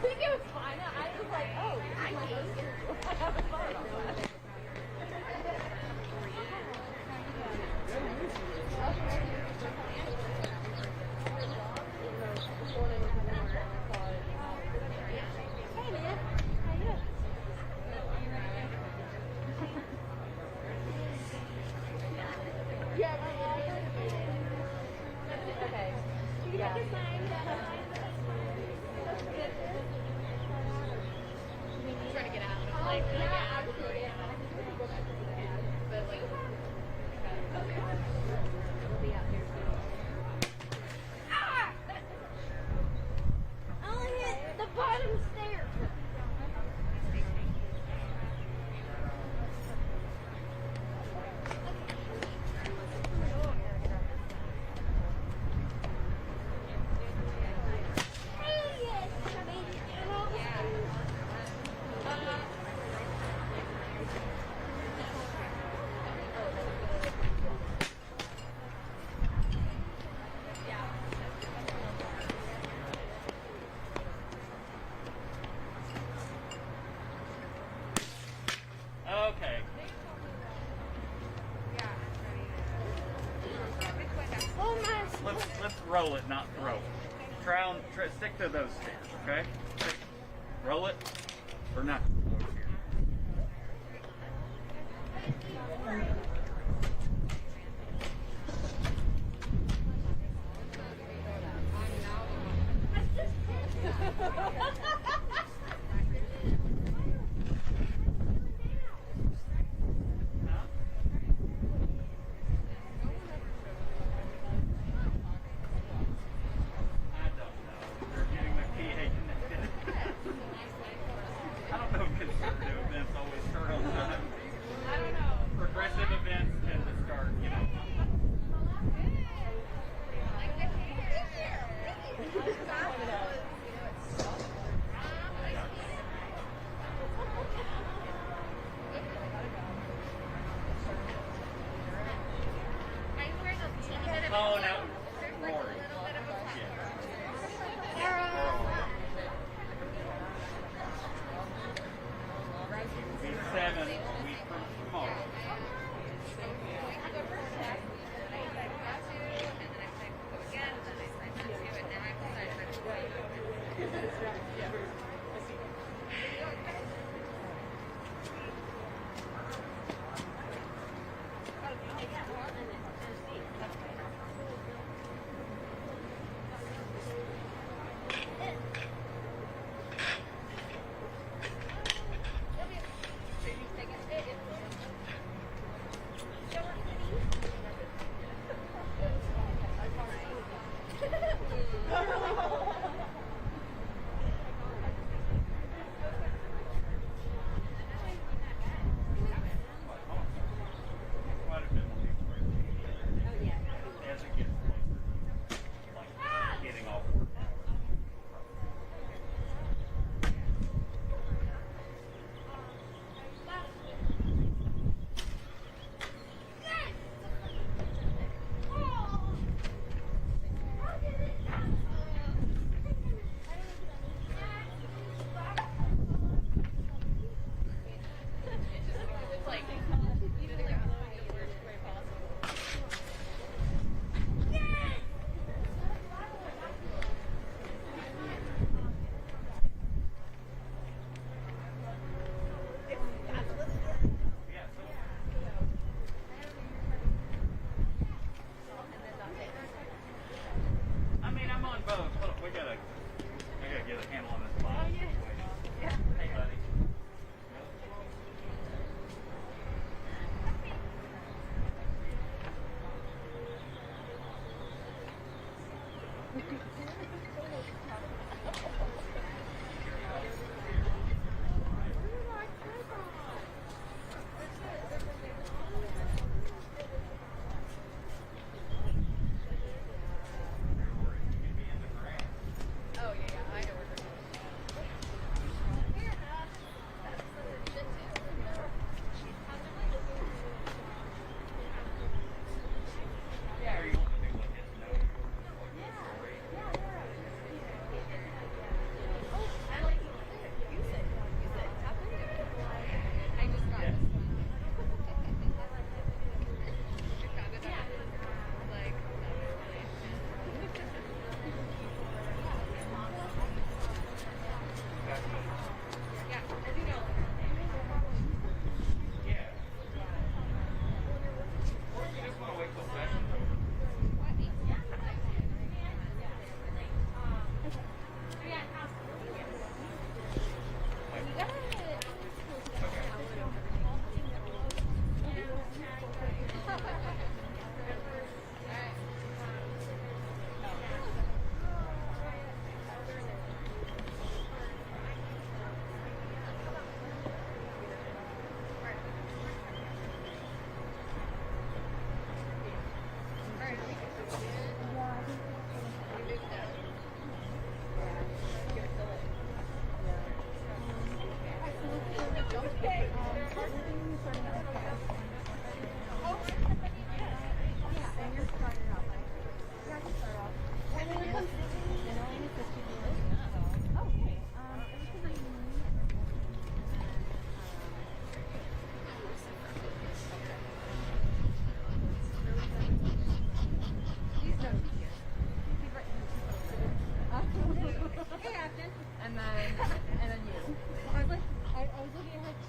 think it was fine. I was like, oh, I haven't thought about that. Hey man, how you doing? Yeah, okay. You can take a sign. Trying to get out of it. Like, yeah, but like, okay. We'll be out here soon. Ah! I only hit the bottom stair. Okay. Let's roll it, not throw it. Try stick to those stairs, okay? Roll it or not. I don't know if conservative events always start on time. I don't know. Progressive events tend to start, you know. Oh, no. Rory. Be 7 a week from tomorrow.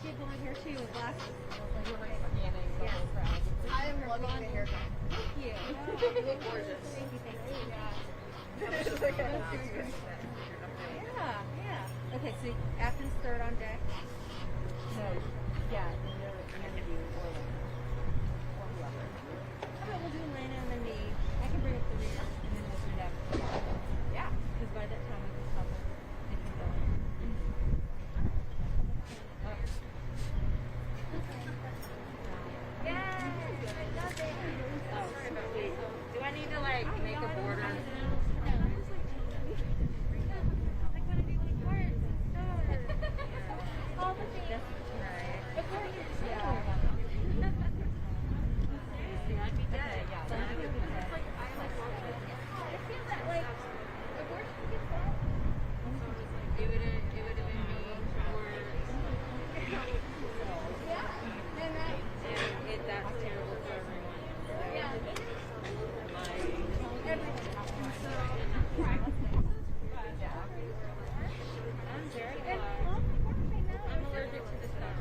She had blonde hair too with glasses. Like we were scanning the whole crowd. I am loving the haircut. Thank you. You look gorgeous. Thank you, thank you. Yeah. Okay, so Athens third on deck. No, yeah, and then you or whoever. How about we'll do Elena and then me? I can bring up the rear and then we'll do that. Yeah. Because by that time I can cover. They can go in. Yay! I love it. Oh, sweet. Do I need to like make a border? Like when I do like hearts and stars. All the things. Right. Before you Yeah. Seriously, I'd be dead. Yeah. I feel that like the worse you get that. It would have been me or Yeah. And that. that's terrible for everyone. Yeah. I'm very And glad. I'm I'm allergic to the sun.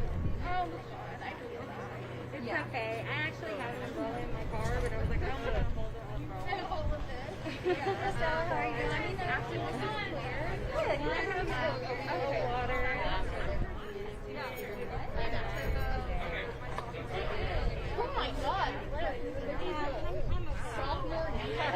Oh God, I feel that. It's okay. I actually have an umbrella in my car, but I was like, I don't want to hold the umbrella. All of this. Yeah. So how are you doing? I mean, after this is clear. Good. I have a water. Oh my god. Sophomore year.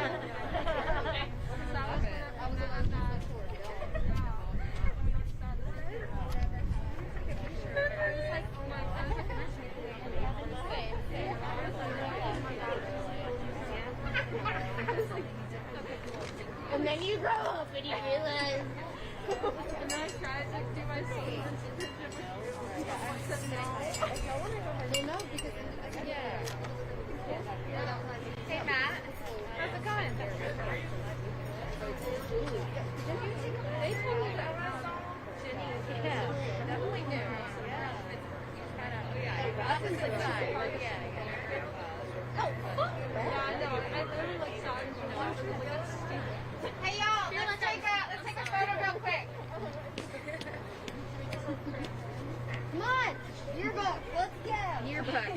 And then you grow up and you realize. And then I tried to do my sleep. Well, no, because yeah. Hey, Matt. How's it going? They told me that Jenny definitely knew. Yeah. That's inside. Yeah. Oh, fuck. Yeah, I know. I literally like saw it and I was like, that's stupid. Hey y'all, let's take a photo real quick. Come on. Yearbook. Let's go. Yearbook.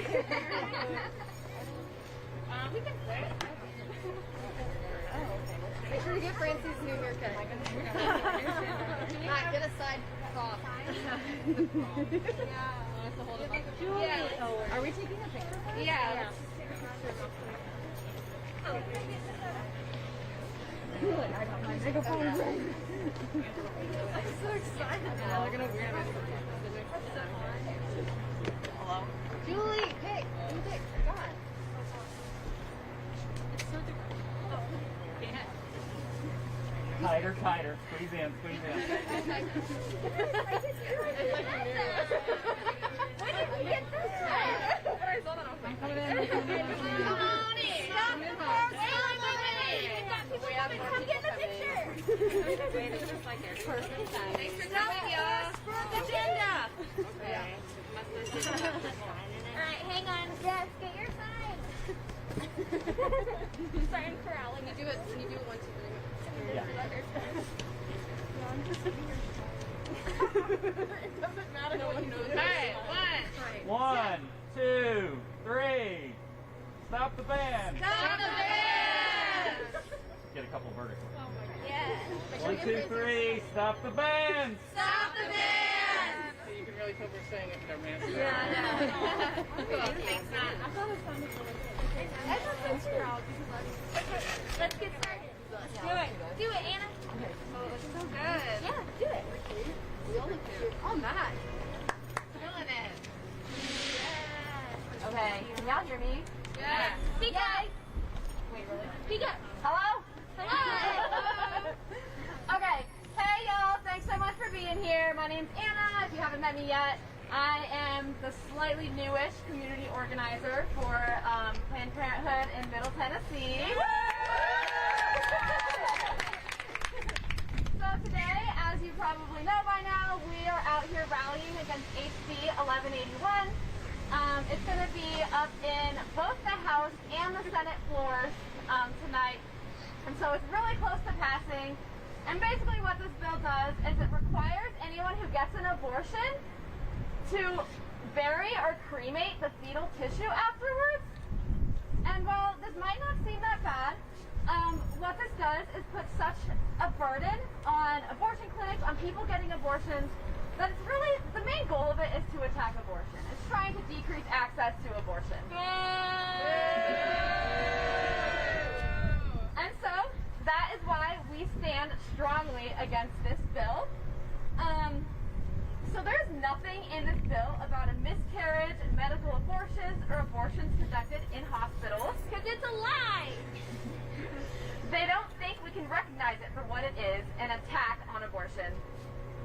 We can play it. Make sure to get Francie's new haircut. Matt, get a side crop. Julie. Are we taking a picture? Yeah. I got my microphone. I'm so excited. Now they're gonna wear it. Hello? Julie, pick. You pick. God. It's so different. Tighter, tighter. Squeeze in, squeeze in. When did you get this? I saw that. I was like, Come on in. Stop. Come get the picture. wait, it's just like their perfect size. Thanks for coming, y'all. Agenda. Okay. All right, hang on. Yes, get your sign. Sorry, I'm corralling. Can you do it 1, 2, 3? Yeah. It doesn't matter. No one knows. Alright, 1, 2, 3. Stop the band. Stop the band. Get a couple verticals. Yes. 1, 2, 3. Stop the band. Stop the band. So you can really tell we're saying it in our man. Yeah, I know. Thanks, Matt. I thought it sounded really good. I thought so too. Let's get started. Let's do it. Do it, Anna. Okay. Oh, it looks so good. Yeah, do it. We only do. Oh, Matt. Feeling it. Yes. Okay. Can y'all hear me? Yeah. Speak up. Wait, really? Speak up. Hello? Hello. Okay. Hey, y'all. Thanks so much for being here. My name's Anna. If you haven't met me yet, I am the slightly newish community organizer for Planned Parenthood in Middle Tennessee. So today, as you probably know by now, we are out here rallying against HB 1181. It's going to be up in both the House and the Senate floors tonight. And so it's really close to passing. And basically what this bill does is it requires anyone who gets an abortion to bury or cremate the fetal tissue afterwards. And while this might not seem that bad, what this does is put such a burden on abortion clinics, on people getting abortions, that it's really, the main goal of it is to attack abortion. It's trying to decrease access to abortion. And so, that is why we stand strongly against this bill. So there's nothing in this bill about a miscarriage, medical abortions, or abortions conducted in hospitals. Because it's a lie. They don't think we can recognize it for what it is, an attack on abortion.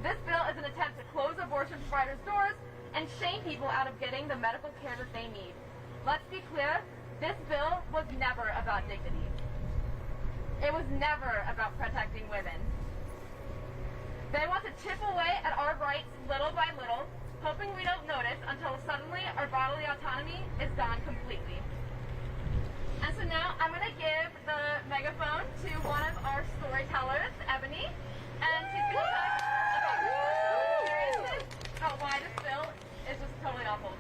This bill is an attempt to close abortion providers' doors and shame people out of getting the medical care that they need. Let's be clear, this bill was never about dignity. It was never about protecting women. They want to chip away at our rights little by little, hoping we don't notice until suddenly our bodily autonomy is gone completely. And so now I'm going to give the megaphone to one of our storytellers, Ebony, and she's going to talk about her experiences about why this bill is just totally awful.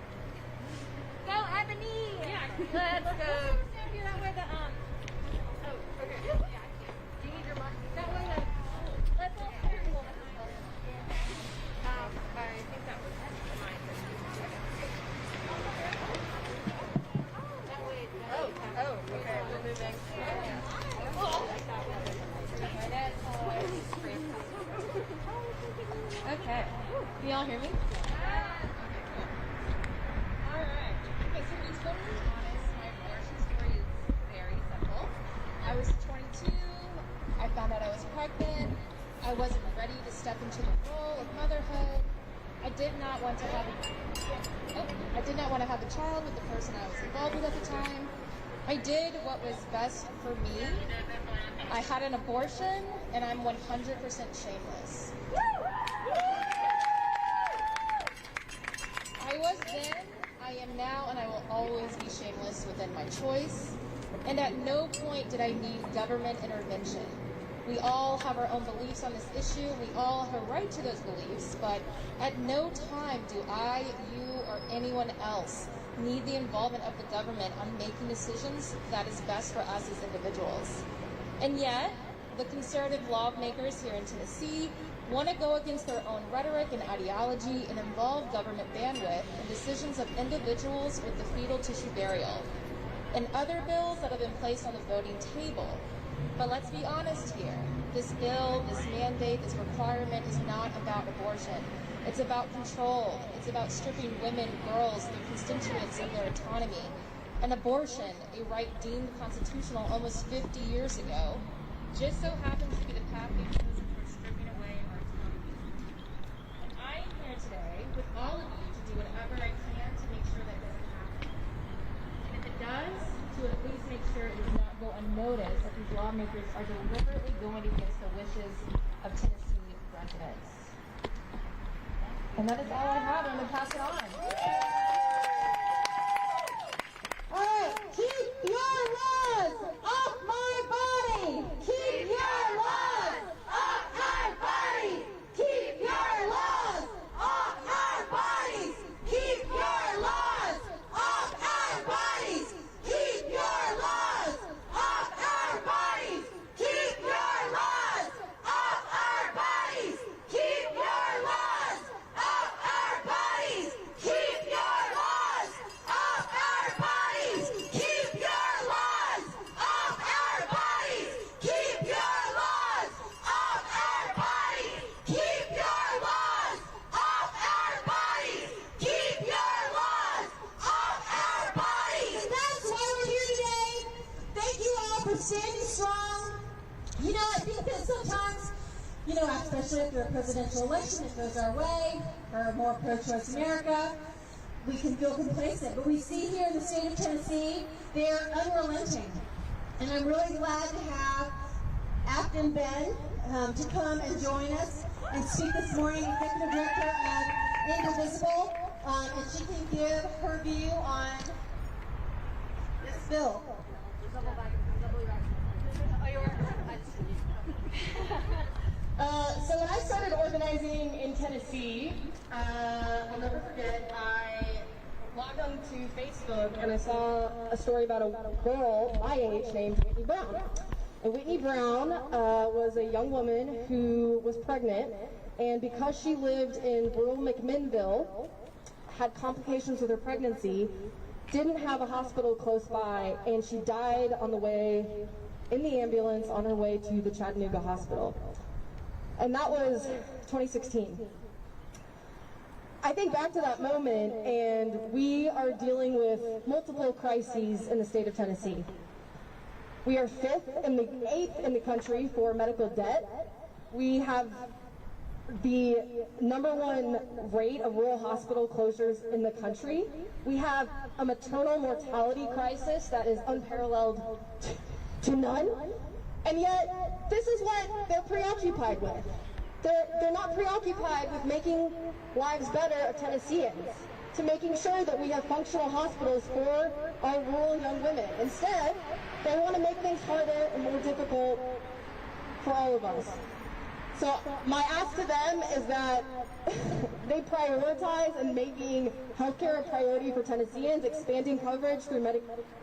Go, Ebony! Yeah. Let's go. Stand here that way the, oh, okay. Yeah, I can't. Do you need your mic? That way the... Let's all stand. I think that was mine. Oh, okay, we're moving. Okay. Can y'all hear me? Alright. Okay, so to be totally honest, my abortion story is very simple. I was 22. I found out I was pregnant. I wasn't ready to step into the role of motherhood. I did not want to have a child with the person I was involved with at the time. I did what was best for me. I had an abortion, and I'm 100% shameless. I was then, I am now, and I will always be shameless within my choice. And at no point did I need government intervention. We all have our own beliefs on this issue. We all have a right to those beliefs, but at no time do I, you, or anyone else need the involvement of the government on making decisions that is best for us as individuals. And yet, the conservative lawmakers here in Tennessee want to go against their own rhetoric and ideology and involve government bandwidth in decisions of individuals with the fetal tissue burial and other bills that have been placed on the voting table. But let's be honest here. This bill, this mandate, this requirement is not about abortion. It's about control. It's about stripping women, girls, their constituents of their autonomy. And abortion, a right deemed constitutional almost 50 years ago, just so happens to be the path we've chosen for stripping away our autonomy. And I am here today with all of you to do whatever I can to make sure that doesn't happen. And if it does, to at least make sure it does not go unnoticed that these lawmakers are deliberately going against the wishes of Tennessee residents. And that is all I have. I'm going to pass it on. All right, keep your laws off my body. Keep your laws off our bodies. Keep your laws off our bodies. Keep your laws off our bodies. Keep your laws off our bodies. Keep your laws off our bodies. Keep your laws off our bodies. Keep your laws off our bodies. Keep your laws off our bodies. Keep your laws off our bodies. Keep your laws off our bodies. Keep your laws off our bodies. And that's why we're here today. Thank you all for standing strong. You know, I think that sometimes, you know, especially after a presidential election, it goes our way, or a more pro-choice America, we can feel complacent. But we see here in the state of Tennessee, they're unrelenting. And I'm really glad to have Afton Ben to come and join us and speak this morning, Executive Director of Indivisible, and she can give her view on this bill. So when I started organizing in Tennessee, I'll never forget, I logged on to Facebook and I saw a story about a girl my age named Whitney Brown. And Whitney Brown was a young woman who was pregnant, and because she lived in rural McMinnville, had complications with her pregnancy, didn't have a hospital close by, and she died on the way in the ambulance on her way to the Chattanooga hospital. And that was 2016. I think back to that moment, and we are dealing with multiple crises in the state of Tennessee. We are 8th in the country for medical debt. We have the #1 rate of rural hospital closures in the country. We have a maternal mortality crisis that is unparalleled to none. And yet, this is what they're preoccupied with. They're not preoccupied with making lives better of Tennesseans, to making sure that we have functional hospitals for our rural young women. Instead, they want to make things harder and more difficult for all of us. So my ask to them is that they prioritize in making healthcare a priority for Tennesseans, expanding coverage through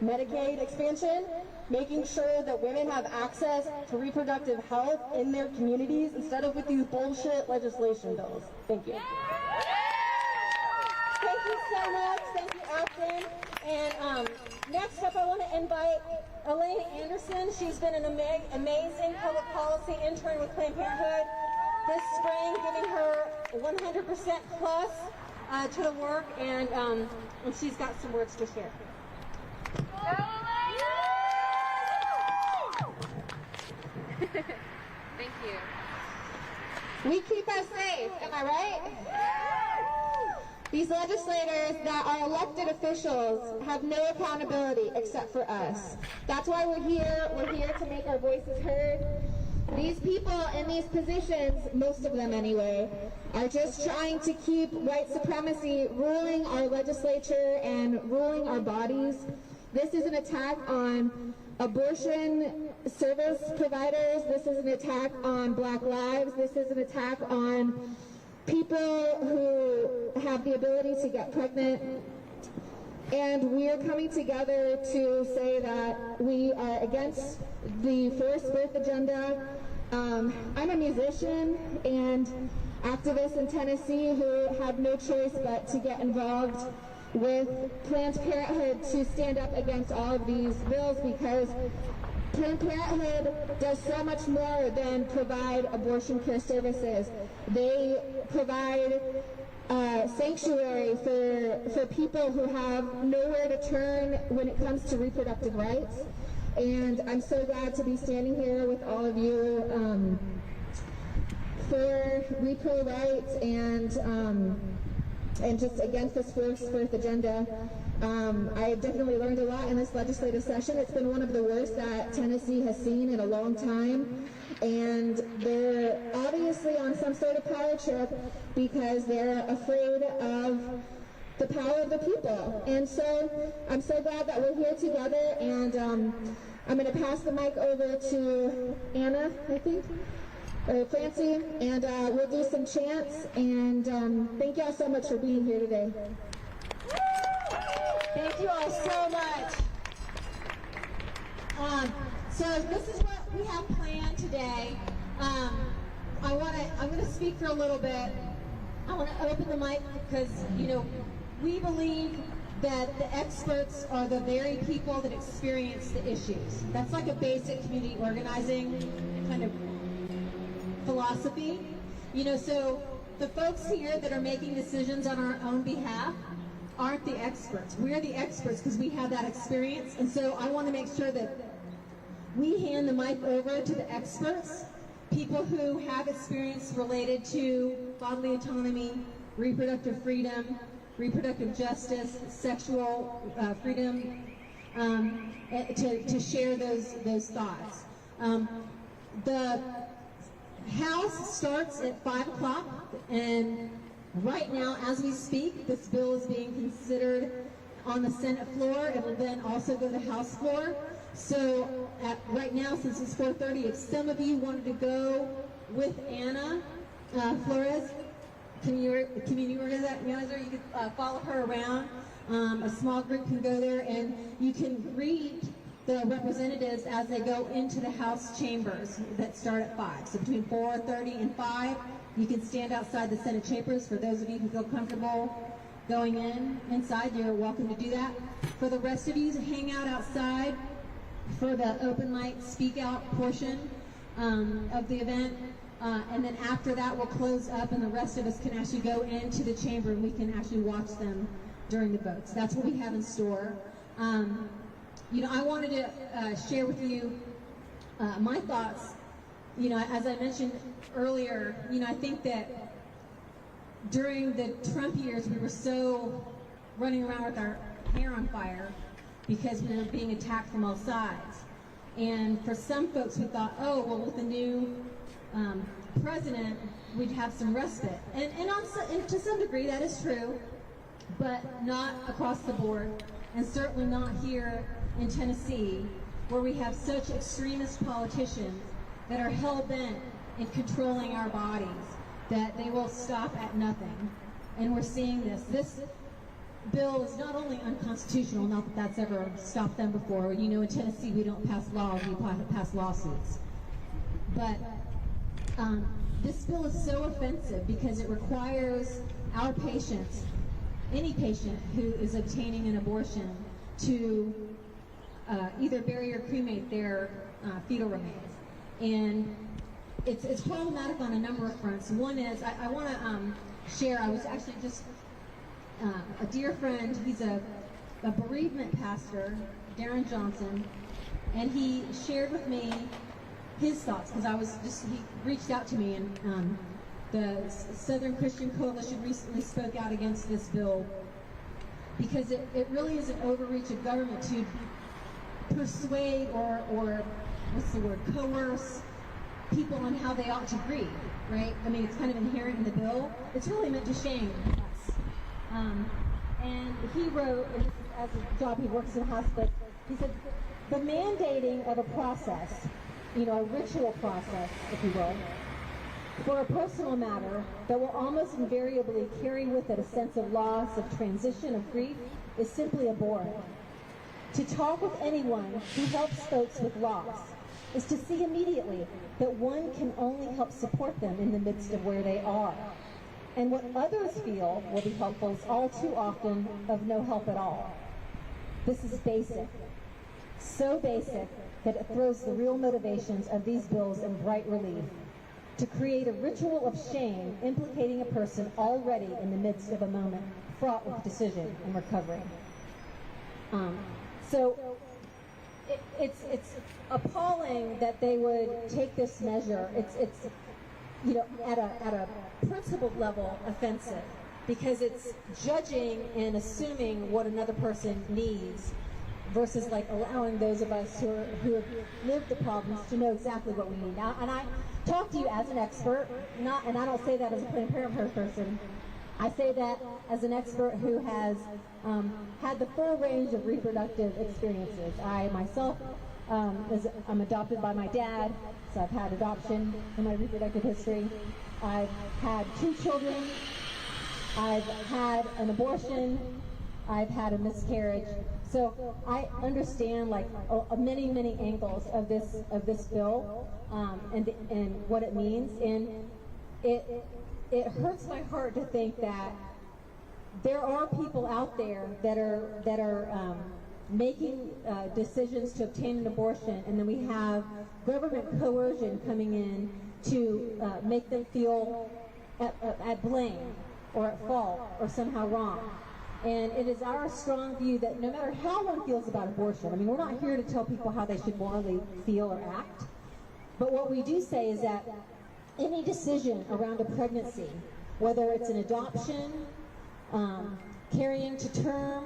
Medicaid expansion, making sure that women have access to reproductive health in their communities instead of with these bullshit legislation bills. Thank you. Thank you so much. Thank you, Ashton. And next up, I want to invite Elaine Anderson. She's been an amazing public policy intern with Planned Parenthood this spring, giving her 100% plus to the work, and she's got some words to share. Thank you. We keep us safe, am I right? These legislators that are elected officials have no accountability except for us. That's why we're here. We're here to make our voices heard. These people in these positions, most of them anyway, are just trying to keep white supremacy ruling our legislature and ruling our bodies. This is an attack on abortion service providers. This is an attack on Black lives. This is an attack on people who have the ability to get pregnant. And we are coming together to say that we are against the forced birth agenda. I'm a musician and activist in Tennessee who had no choice but to get involved with Planned Parenthood to stand up against all of these bills, because Planned Parenthood does so much more than provide abortion care services. They provide sanctuary for people who have nowhere to turn when it comes to reproductive rights. And I'm so glad to be standing here with all of you for repro rights and just against this forced birth agenda. I definitely learned a lot in this legislative session. It's been one of the worst that Tennessee has seen in a long time. And they're obviously on some sort of power trip because they're afraid of the power of the people. And so I'm so glad that we're here together, and I'm going to pass the mic over to Anna, I think, or Francie, and we'll do some chants. And thank y'all so much for being here today. Thank you all so much. So this is what we have planned today. I'm going to speak for a little bit. I want to open the mic because, we believe that the experts are the very people that experience the issues. That's like a basic community organizing kind of philosophy. So the folks here that are making decisions on our own behalf aren't the experts. We're the experts because we have that experience. And so I want to make sure that we hand the mic over to the experts, people who have experience related to bodily autonomy, reproductive freedom, reproductive justice, sexual freedom, to share those thoughts. The House starts at 5 o'clock, and right now, as we speak, this bill is being considered on the Senate floor. It will then also go to the House floor. So right now, since it's 4:30, if some of you wanted to go with Anna Flores community organizer. You can follow her around. A small group can go there, and you can greet the representatives as they go into the House chambers that start at 5. So between 4:30 and 5, you can stand outside the Senate chambers. For those of you who feel comfortable going inside, you're welcome to do that. For the rest of you, hang out outside for the open mic speak out portion of the event. And then after that, we'll close up, and the rest of us can actually go into the chamber, and we can actually watch them during the votes. That's what we have in store. You know, I wanted to share with you my thoughts. You know, as I mentioned earlier, you know, I think that during the Trump years, we were so running around with our hair on fire because we were being attacked from all sides. And for some folks, we thought, oh, well, with the new president, we'd have some respite. And to some degree, that is true, but not across the board, and certainly not here in Tennessee, where we have such extremist politicians that are hell-bent in controlling our bodies, that they will stop at nothing. And we're seeing this. This bill is not only unconstitutional, not that that's ever stopped them before. You know, in Tennessee, we don't pass laws, we pass lawsuits. But this bill is so offensive because it requires our patients, any patient who is obtaining an abortion, to either bury or cremate their fetal remains. And it's problematic on a number of fronts. One is, I want to share, I was actually just, a dear friend, he's a bereavement pastor, Darren Johnson, and he shared with me his thoughts, because he reached out to me, and the Southern Christian Coalition recently spoke out against this bill because it really is an overreach of government to persuade or what's the word, coerce people on how they ought to grieve, right? I mean, it's kind of inherent in the bill. It's really meant to shame us. And he wrote, and this is as a job, he works in hospice, he said, the mandating of a process, you know, a ritual process, if you will, for a personal matter that will almost invariably carry with it a sense of loss, of transition, of grief, is simply abhorrent. To talk with anyone who helps folks with loss is to see immediately that one can only help support them in the midst of where they are. And what others feel will be helpful is all too often of no help at all. This is basic. So basic that it throws the real motivations of these bills in bright relief. To create a ritual of shame implicating a person already in the midst of a moment fraught with decision and recovery. So it's appalling that they would take this measure. It's you know, at a principled level offensive, because it's judging and assuming what another person needs versus like allowing those of us who have lived the problems to know exactly what we need. Now, and I talk to you as an expert, and I don't say that as a Planned Parenthood person. I say that as an expert who has had the full range of reproductive experiences. I myself, I'm adopted by my dad, so I've had adoption in my reproductive history. I've had 2 children. I've had an abortion. I've had a miscarriage. So I understand like many angles of this bill and what it means, and it hurts my heart to think that there are people out there that are making decisions to obtain an abortion, and then we have government coercion coming in to make them feel at blame or at fault or somehow wrong. And it is our strong view that no matter how one feels about abortion, I mean, we're not here to tell people how they should morally feel or act, but what we do say is that any decision around a pregnancy, whether it's an adoption, carrying to term,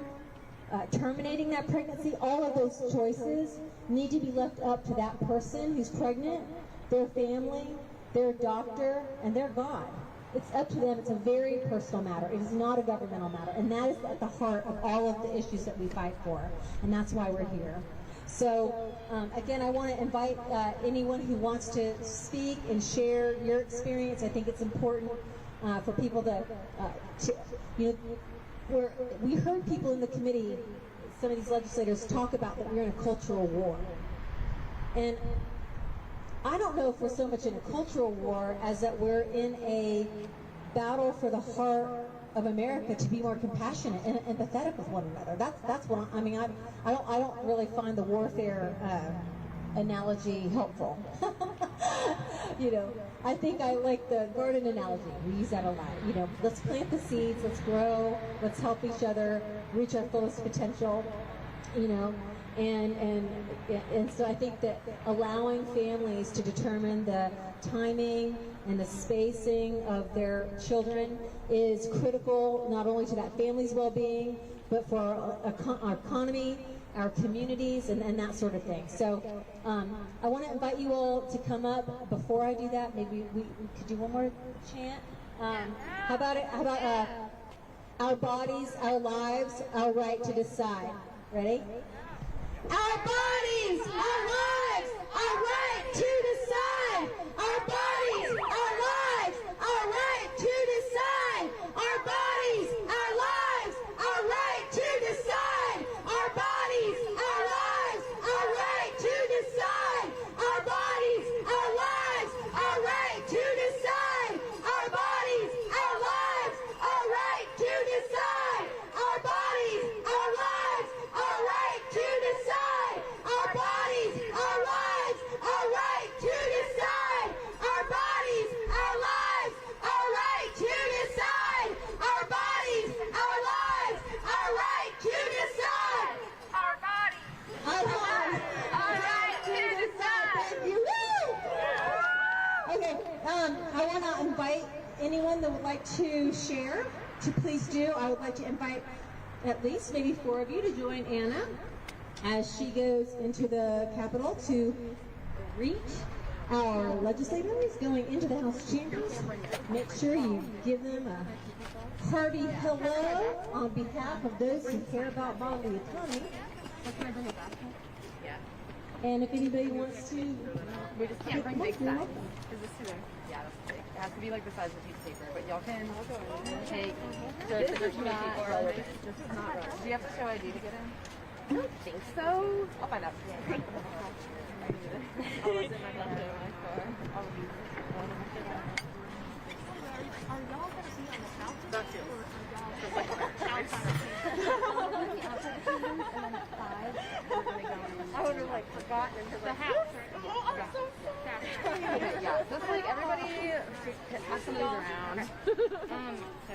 terminating that pregnancy, all of those choices need to be left up to that person who's pregnant, their family, their doctor, and their God. It's up to them. It's a very personal matter. It is not a governmental matter. And that is at the heart of all of the issues that we fight for. And that's why we're here. So, again, I want to invite anyone who wants to speak and share your experience. I think it's important for people to where we heard people in the committee, some of these legislators talk about that we're in a cultural war. And I don't know if we're so much in a cultural war as that we're in a battle for the heart of America to be more compassionate and empathetic with one another. That's what I mean. I don't really find the warfare analogy helpful. I think I like the garden analogy. We use that a lot. Let's plant the seeds, let's grow, let's help each other reach our fullest potential. And so I think that allowing families to determine the timing and the spacing of their children is critical, not only to that family's well-being, but for our economy, our communities, and that sort of thing. So I want to invite you all to come up. Before I do that, maybe we could do one more chant. How about our bodies, our lives, our right to decide. Ready? Our bodies, our lives, our right to decide. Our bodies, our lives, our right to decide. Our bodies, our lives, our right to decide. Our bodies, our lives, our right to decide. Our bodies, our lives, our right to decide. Our bodies, our lives, our right to decide. Our bodies, our lives, our right to decide. Our bodies, our lives, our right to decide. Our bodies, our lives, our right to decide. Our bodies, our lives, our right to decide. Our bodies, Our lives, our right to decide. Thank you. Woo! Okay, I want to invite anyone that would like to share to please do. I would like to invite at least maybe 4 of you to join Anna as she goes into the Capitol to reach our legislators going into the House chambers. Make sure you give them a hearty hello on behalf of those who care about bodily autonomy. And if anybody wants to, We just can't bring big size. Is this too big? Yeah, that's big. It has to be like the size of a piece of paper. But y'all can take this is not relevant. This is not relevant. Do you have to show ID to get in? I don't think so. I'll find out. I'll listen my car. I'll use it. Are y'all going to be on the couch? That's yours. Just like on the couch. I would have like forgotten until the house. Oh, I'm so sorry. Okay, yeah, just like everybody just pass some these around. So